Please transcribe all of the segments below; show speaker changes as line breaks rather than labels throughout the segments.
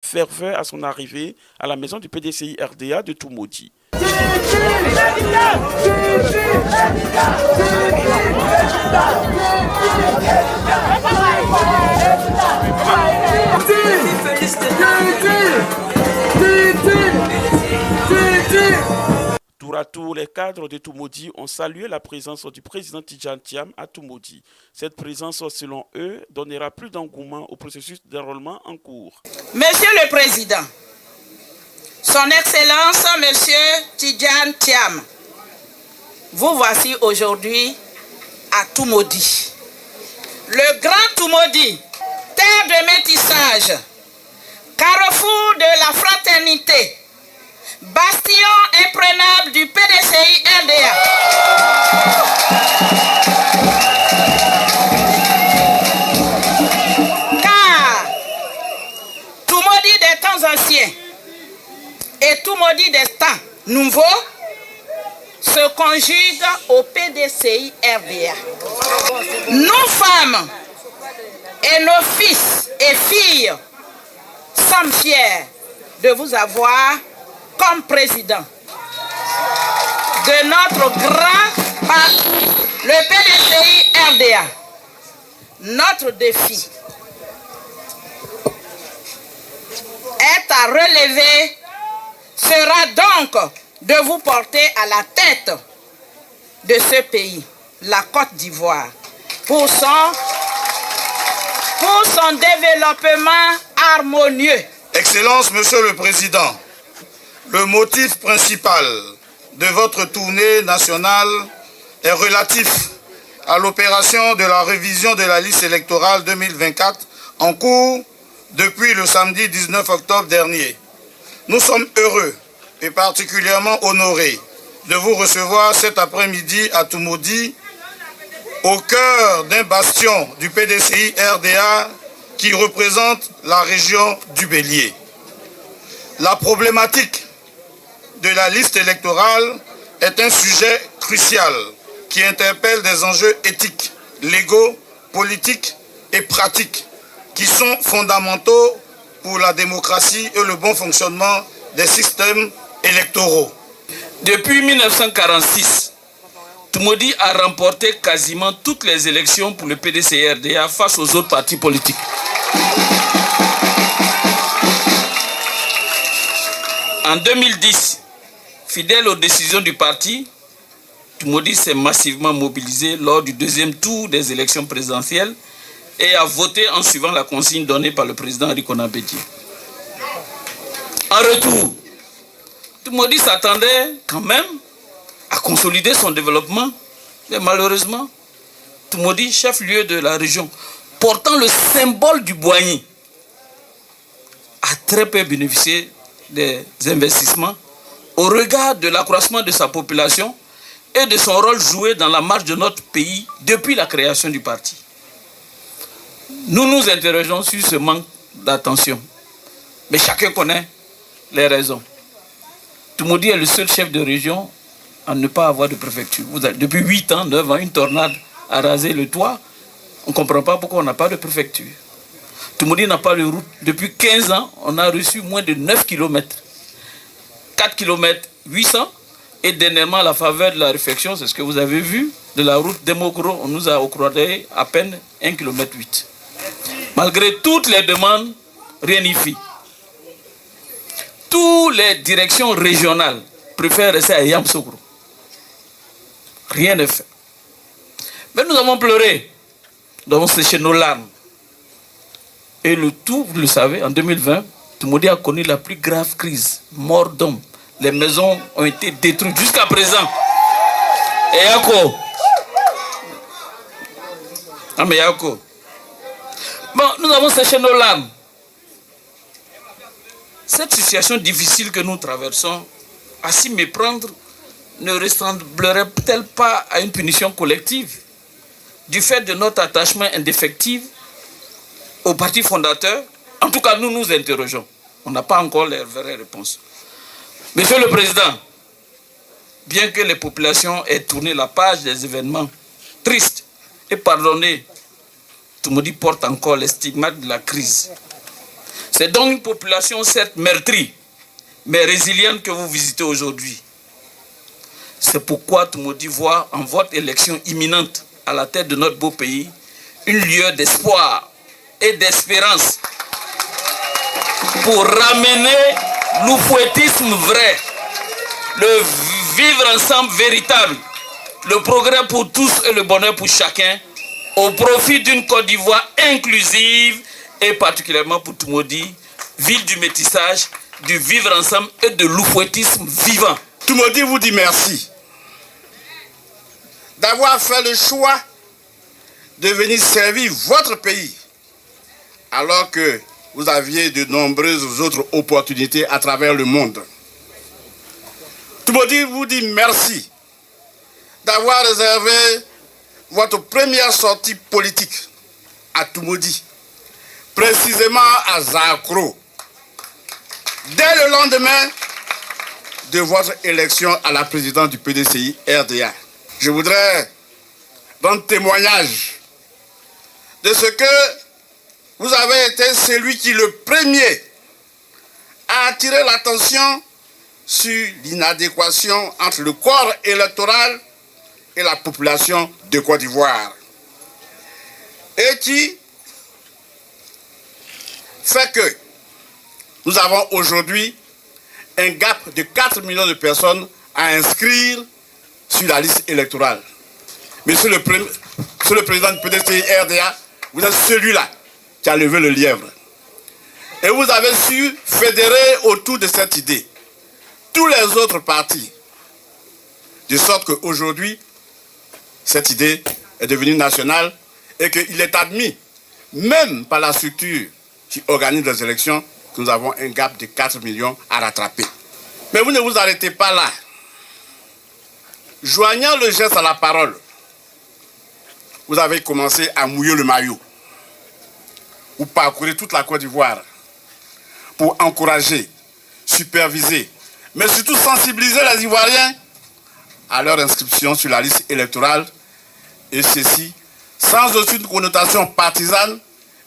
ferveur à son arrivée à la maison du PDCI RDA de Toumoudi. Tour à tour, les cadres de Toumoudi ont salué la présence du président Tidjane Thiam à Toumoudi. Cette présence, selon eux, donnera plus d'engouement au processus d'enrôlement en cours.
Monsieur le Président, Son Excellence, Monsieur Tidjane Thiam, vous voici aujourd'hui à Toumoudi. Le grand Toumoudi, terre de métissage, carrefour de la fraternité, bastion imprenable du PDCI RDA. Car Toumoudi des temps anciens et Toumoudi des temps nouveaux se conjuguent au PDCI RDA. Nous femmes et nos fils et filles sommes fiers de vous avoir comme président de notre grand parti, le PDCI RDA. Notre défi est à relever sera donc de vous porter à la tête de ce pays, la Côte d'Ivoire, pour son développement harmonieux.
Excellence, Monsieur le Président, le motif principal de votre tournée nationale est relatif à l'opération de la révision de la liste électorale 2024 en cours depuis le samedi 19 octobre dernier. Nous sommes heureux et particulièrement honorés de vous recevoir cet après-midi à Toumoudi, au cœur d'un bastion du PDCI RDA qui représente la région du Bélier. La problématique de la liste électorale est un sujet crucial qui interpelle des enjeux éthiques, légaux, politiques et pratiques qui sont fondamentaux pour la démocratie et le bon fonctionnement des systèmes électoraux.
Depuis 1946, Toumoudi a remporté quasiment toutes les élections pour le PDCI-RDA face aux autres partis politiques. En 2010, fidèle aux décisions du parti, Toumoudi s'est massivement mobilisé lors du deuxième tour des élections présidentielles et a voté en suivant la consigne donnée par le président Rikona Bédié. En retour, Toumoudi s'attendait quand même à consolider son développement, mais malheureusement, Toumoudi, chef-lieu de la région, portant le symbole du Boigny, a très peu bénéficié des investissements au regard de l'accroissement de sa population et de son rôle joué dans la marche de notre pays depuis la création du parti. Nous nous interrogeons sur ce manque d'attention, mais chacun connaît les raisons. Toumoudi est le seul chef de région à ne pas avoir de préfecture. Depuis 8 ans, 9 ans, une tornade a rasé le toit. On ne comprend pas pourquoi on n'a pas de préfecture. Toumoudi n'a pas de route. Depuis 15 ans, on a reçu moins de 9 km. 4 km 800. Et dernièrement, à la faveur de la réflexion, c'est ce que vous avez vu, de la route Demokro, on nous a octroyé à peine 1 km 8. Malgré toutes les demandes, rien n'y fit. Toutes les directions régionales préfèrent rester à Yamsoukro. Rien n'est fait. Mais nous avons pleuré. Nous avons séché nos larmes. Et le tout, vous le savez, en 2020, Toumoudi a connu la plus grave crise. Mort d'hommes. Les maisons ont été détruites jusqu'à présent. Et Yako. Ah mais Yako. Bon, nous avons séché nos larmes. Cette situation difficile que nous traversons, à s'y méprendre, ne ressemblerait-elle pas à une punition collective du fait de notre attachement indéfectible au parti fondateur? En tout cas, nous nous interrogeons. On n'a pas encore les vraies réponses. Monsieur le Président, bien que les populations aient tourné la page des événements tristes et pardonné, Toumoudi porte encore les stigmates de la crise. C'est donc une population certes meurtrie, mais résiliente que vous visitez aujourd'hui. C'est pourquoi Toumoudi voit en votre élection imminente à la tête de notre beau pays une lueur d'espoir et d'espérance pour ramener l'oufouettisme vrai, le vivre ensemble véritable, le progrès pour tous et le bonheur pour chacun, au profit d'une Côte d'Ivoire inclusive et particulièrement pour Toumoudi, ville du métissage, du vivre ensemble et de l'oufouettisme vivant.
Toumoudi vous dit merci d'avoir fait le choix de venir servir votre pays alors que vous aviez de nombreuses autres opportunités à travers le monde. Toumoudi vous dit merci d'avoir réservé votre première sortie politique à Toumoudi, précisément à Zakro, dès le lendemain de votre élection à la présidence du PDCI RDA. Je voudrais rendre témoignage de ce que vous avez été celui qui, le premier, a attiré l'attention sur l'inadéquation entre le corps électoral et la population de Côte d'Ivoire. Et qui fait que nous avons aujourd'hui un gap de 4 millions de personnes à inscrire sur la liste électorale. Monsieur le président du PDCI RDA, vous êtes celui-là qui a levé le lièvre. Et vous avez su fédérer autour de cette idée tous les autres partis. De sorte qu'aujourd'hui, cette idée est devenue nationale et qu'il est admis, même par la structure qui organise les élections, que nous avons un gap de 4 millions à rattraper. Mais vous ne vous arrêtez pas là. Joignant le geste à la parole, vous avez commencé à mouiller le maillot. Vous parcourez toute la Côte d'Ivoire pour encourager, superviser, mais surtout sensibiliser les Ivoiriens à leur inscription sur la liste électorale, et ceci sans aucune connotation partisane,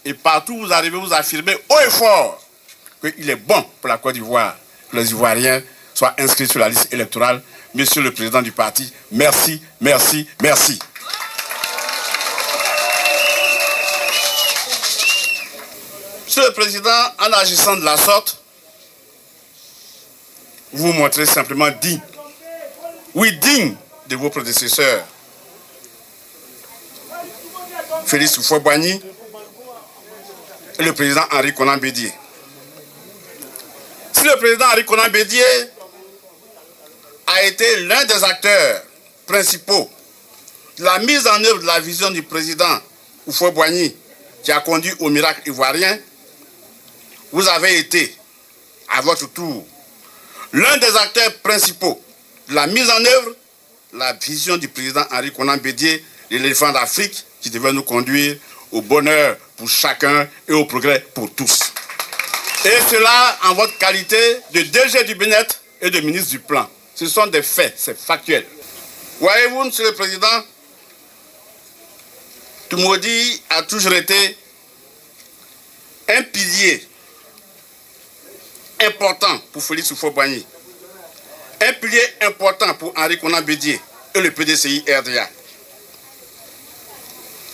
et partout où vous arrivez, vous affirmez haut et fort qu'il est bon pour la Côte d'Ivoire que les Ivoiriens soient inscrits sur la liste électorale. Monsieur le président du parti, merci, merci, merci. Monsieur le président, en agissant de la sorte, vous vous montrez simplement digne. Oui, digne de vos prédécesseurs. Félix Houphouët-Boigny et le président Henri Konan Bédié. Si le président Henri Konan Bédié a été l'un des acteurs principaux de la mise en œuvre de la vision du président Houphouët-Boigny qui a conduit au miracle ivoirien, vous avez été, à votre tour, l'un des acteurs principaux de la mise en œuvre de la vision du président Henri Konan Bédié, l'éléphant d'Afrique, qui devait nous conduire au bonheur pour chacun et au progrès pour tous. Et cela en votre qualité de DG du bien-être et de ministre du Plan. Ce sont des faits, c'est factuel. Voyez-vous, monsieur le président, Toumoudi a toujours été un pilier important pour Félix Houphouët-Boigny, un pilier important pour Henri Konan Bédié et le PDCI RDA.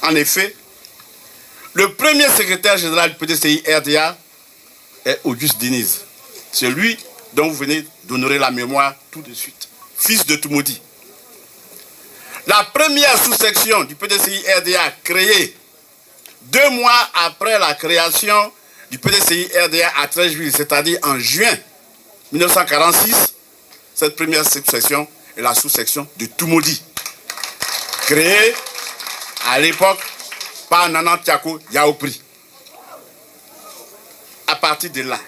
En effet, le premier secrétaire général du PDCI RDA est Auguste Diniz, celui dont vous venez d'honorer la mémoire tout de suite, fils de Toumoudi. La première sous-section du PDCI RDA créée 2 mois après la création du PDCI RDA à Treichville, c'est-à-dire en juin 1946, cette première sous-section est la sous-section de Toumoudi, créée à l'époque par Nana Tiako Yaopri. À partir de là,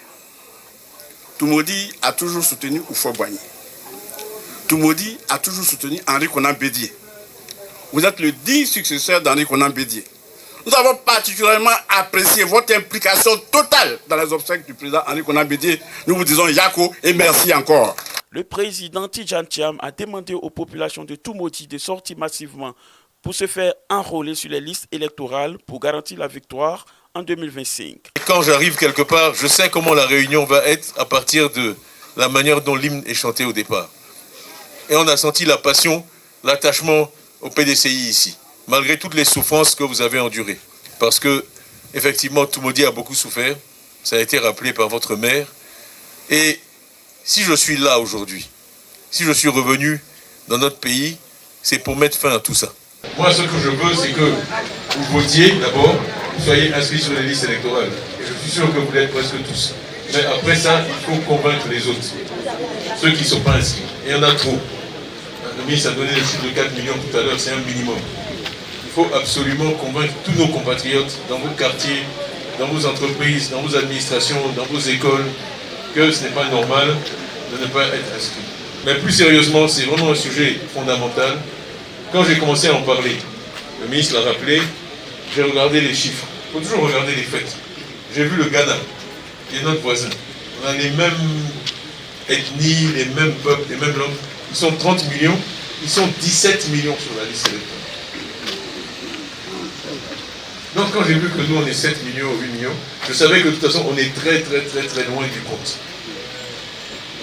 Toumoudi a toujours soutenu Houphouët-Boigny. Toumoudi a toujours soutenu Henri Konan Bédié. Vous êtes le digne successeur d'Henri Konan Bédié. Nous avons particulièrement apprécié votre implication totale dans les obsèques du président Henri Konan Bédié. Nous vous disons Yako et merci encore.
Le président Tidjane Thiam a demandé aux populations de Toumoudi de sortir massivement pour se faire enrôler sur les listes électorales pour garantir la victoire en en 2025.
Quand j'arrive quelque part, je sais comment la réunion va être à partir de la manière dont l'hymne est chanté au départ. Et on a senti la passion, l'attachement au PDCI ici, malgré toutes les souffrances que vous avez endurées. Parce que, effectivement, Toumoudi a beaucoup souffert, ça a été rappelé par votre maire. Et si je suis là aujourd'hui, si je suis revenu dans notre pays, c'est pour mettre fin à tout ça. Moi, ce que je veux, c'est que vous votiez d'abord, vous soyez inscrits sur les listes électorales. Et je suis sûr que vous l'êtes presque tous. Mais après ça, il faut convaincre les autres, ceux qui ne sont pas inscrits. Et il y en a trop. Le ministre a donné le chiffre de 4 millions tout à l'heure, c'est un minimum. Il faut absolument convaincre tous nos compatriotes dans vos quartiers, dans vos entreprises, dans vos administrations, dans vos écoles, que ce n'est pas normal de ne pas être inscrit. Mais plus sérieusement, c'est vraiment un sujet fondamental. Quand j'ai commencé à en parler, le ministre l'a rappelé, j'ai regardé les chiffres. Il faut toujours regarder les faits. J'ai vu le Ghana, qui est notre voisin. On a les mêmes ethnies, les mêmes peuples, les mêmes langues. Ils sont 30 millions, ils sont 17 millions sur la liste électorale. Donc quand j'ai vu que nous on est 7 millions ou 8 millions, je savais que de toute façon on est très loin du compte.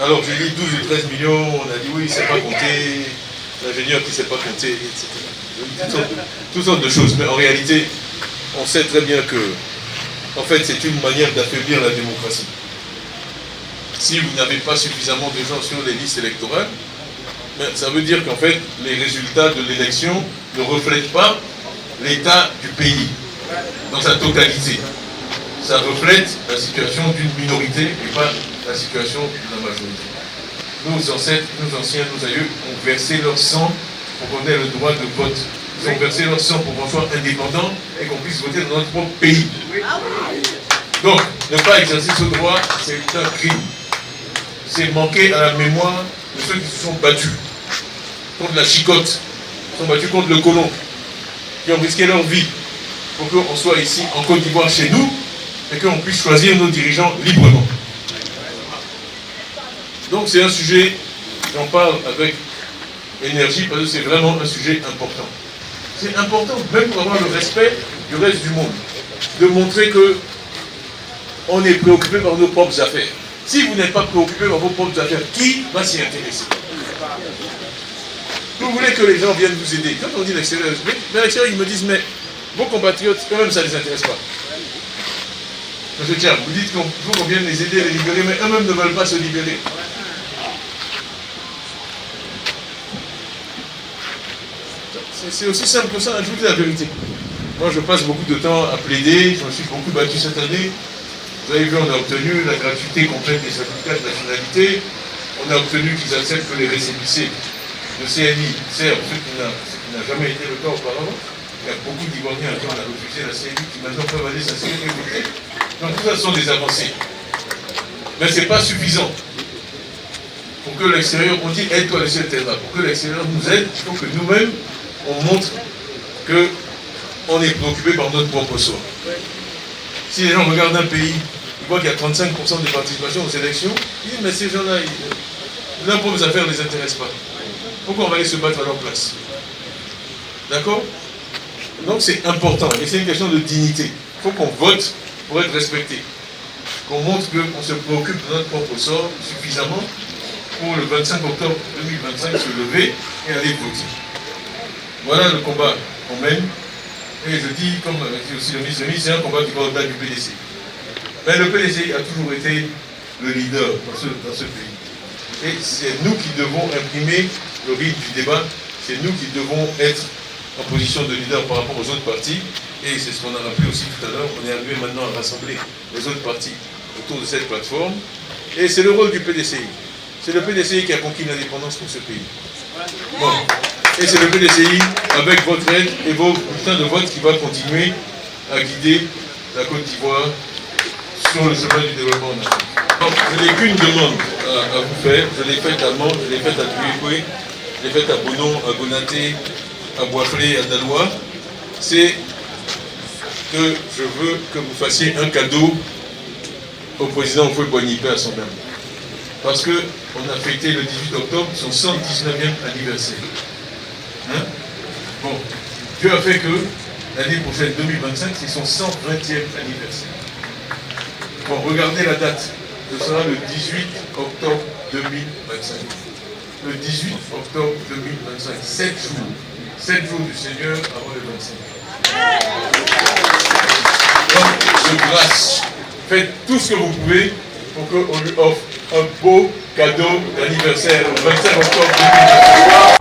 Alors j'ai dit 12 ou 13 millions, on a dit oui, il ne sait pas compter, l'ingénieur qui ne sait pas compter, etc. Toutes sortes de choses, mais en réalité, on sait très bien que, en fait, c'est une manière d'affaiblir la démocratie. Si vous n'avez pas suffisamment de gens sur les listes électorales, ça veut dire qu'en fait, les résultats de l'élection ne reflètent pas l'état du pays dans sa totalité. Ça reflète la situation d'une minorité et pas la situation de la majorité. Nos ancêtres, nos anciens, nos aïeux ont versé leur sang pour qu'on ait le droit de vote. Ils ont versé leur sang pour qu'on soit indépendant et qu'on puisse voter dans notre propre pays. Donc, ne pas exercer ce droit, c'est un crime. C'est manquer à la mémoire de ceux qui se sont battus contre la chicote, qui sont battus contre le colon, qui ont risqué leur vie pour qu'on soit ici en Côte d'Ivoire chez nous et qu'on puisse choisir nos dirigeants librement. Donc c'est un sujet, j'en parle avec énergie parce que c'est vraiment un sujet important. C'est important, même pour avoir le respect du reste du monde, de montrer que on est préoccupé par nos propres affaires. Si vous n'êtes pas préoccupé par vos propres affaires, qui va s'y intéresser? Vous voulez que les gens viennent vous aider. Quand on dit l'extérieur, mais l'extérieur, ils me disent, mais vos compatriotes, quand même, ça ne les intéresse pas. Monsieur Tcham, vous dites qu'on vienne les aider, les libérer, mais eux-mêmes ne veulent pas se libérer. C'est aussi simple que ça, je vous dis la vérité. Moi, je passe beaucoup de temps à plaider, je me suis beaucoup battu cette année. Vous avez vu, on a obtenu la gratuité complète des certificats de nationalité. On a obtenu qu'ils acceptent que les récépissés de CNI servent, ce qui n'a jamais été le cas auparavant. Il y a beaucoup d'Ivoiriens qui ont refusé la CNI qui maintenant peuvent aller s'inscrire et voter. Donc tout ça sont des avancées. Mais ce n'est pas suffisant. Pour que l'extérieur, on dit aide-toi le ciel t'aidera. Pour que l'extérieur nous aide, il faut que nous-mêmes, on montre qu'on est préoccupé par notre propre sort. Si les gens regardent un pays, ils voient qu'il y a 35% de participation aux élections, ils disent mais ces gens-là, leurs propres affaires ne les intéressent pas. Pourquoi on va aller se battre à leur place? D'accord? Donc c'est important, et c'est une question de dignité. Il faut qu'on vote pour être respecté. Qu'on montre qu'on se préoccupe de notre propre sort suffisamment pour le 25 octobre 2025 se lever et aller voter. Voilà le combat qu'on mène. Et je dis, comme dit aussi le ministre, c'est un combat qui va au-delà du PDC. Mais le PDC a toujours été le leader dans ce pays. Et c'est nous qui devons imprimer le rythme du débat, c'est nous qui devons être en position de leader par rapport aux autres partis. Et c'est ce qu'on a rappelé aussi tout à l'heure, on est arrivé maintenant à rassembler les autres partis autour de cette plateforme. Et c'est le rôle du PDCI. C'est le PDCI qui a conquis l'indépendance pour ce pays. Bon. Et c'est le PDCI, avec votre aide et vos bulletins de vote, qui va continuer à guider la Côte d'Ivoire sur le chemin du développement en Afrique. Donc, je n'ai qu'une demande à vous faire. Je l'ai faite à Mans, je l'ai faite à Tuékoué, je l'ai faite à Bonon, à Gonaté, à Boisflé, à Dalois. C'est que je veux que vous fassiez un cadeau au président Houphouët-Boigny-Pé à son âme. Parce qu'on a fêté le 18 octobre son 119e anniversaire. Hein? Bon, Dieu a fait que l'année prochaine, 2025, c'est son 120e anniversaire. Bon, regardez la date. Ce sera le 18 octobre 2025. Le 18 octobre 2025, 7 jours. 7 jours du Seigneur avant le 25. Donc, de grâce, faites tout ce que vous pouvez pour qu'on lui offre un beau cadeau d'anniversaire le 25 octobre 2025.